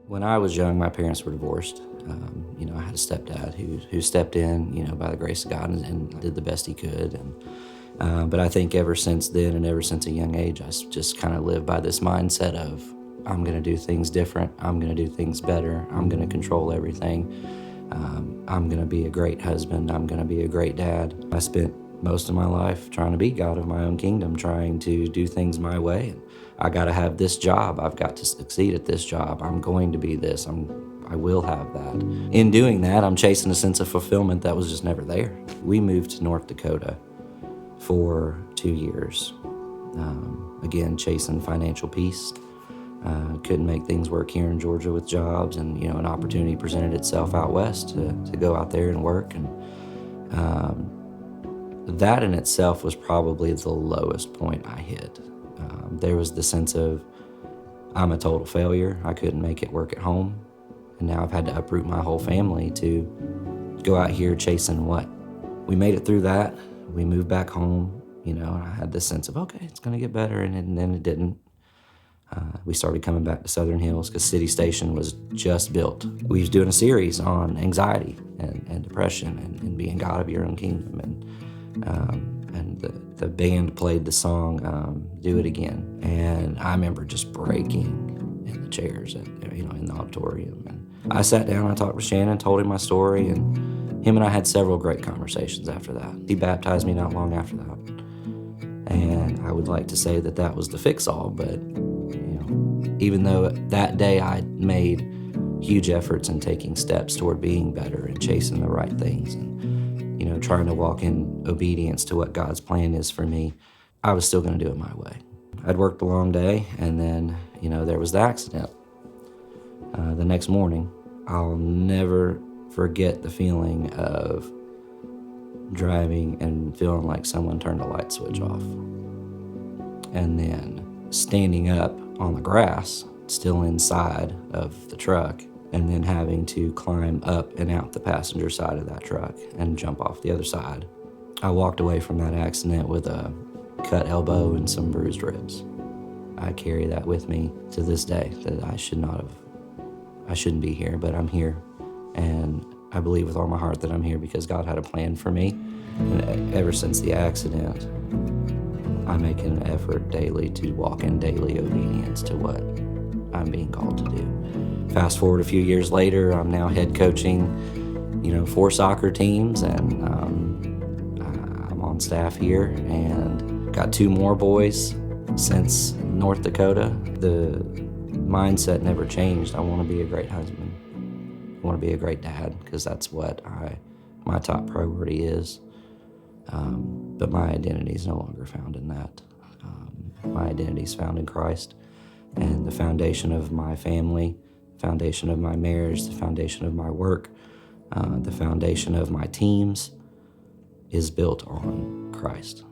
When I was young, my parents were divorced. I had a stepdad who stepped in, by the grace of God and did the best he could. But I think ever since then and ever since a young age, I just kind of lived by this mindset of I'm going to do things different. I'm going to do things better. I'm going to control everything. I'm going to be a great husband. I'm going to be a great dad. I spent most of my life trying to be God of my own kingdom, trying to do things my way. I got to have this job. I've got to succeed at this job. I'm going to be this. I will have that. In doing that, I'm chasing a sense of fulfillment that was just never there. We moved to North Dakota for 2 years. Again, chasing financial peace. Couldn't make things work here in Georgia with jobs, and an opportunity presented itself out west to go out there and work. And that in itself was probably the lowest point I hit. There was the sense of I'm a total failure. I couldn't make it work at home. And now I've had to uproot my whole family to go out here chasing what? We made it through that. We moved back home, and I had this sense of, okay, it's gonna get better, and then it didn't. We started coming back to Southern Hills because City Station was just built. We was doing a series on anxiety and depression and being God of your own kingdom. And the band played the song, Do It Again. And I remember just breaking in the chairs in the auditorium. And I sat down, I talked with Shannon, told him my story, and him and I had several great conversations after that. He baptized me not long after that. And I would like to say that that was the fix-all, but even though that day I made huge efforts in taking steps toward being better and chasing the right things and, trying to walk in obedience to what God's plan is for me, I was still gonna do it my way. I'd worked a long day, and then, there was the accident. The next morning, I'll never forget the feeling of driving and feeling like someone turned a light switch off. And then standing up on the grass, still inside of the truck, and then having to climb up and out the passenger side of that truck and jump off the other side. I walked away from that accident with a cut elbow and some bruised ribs. I carry that with me to this day, that I shouldn't be here, but I'm here. And I believe with all my heart that I'm here because God had a plan for me. And ever since the accident, I make an effort daily to walk in daily obedience to what I'm being called to do. Fast forward a few years later, I'm now head coaching, 4 soccer teams, and I'm on staff here and got 2 more boys since North Dakota. The mindset never changed. I want to be a great husband. I want to be a great dad because that's what my top priority is. But my identity is no longer found in that. My identity is found in Christ, and the foundation of my family, the foundation of my marriage, the foundation of my work, the foundation of my teams is built on Christ.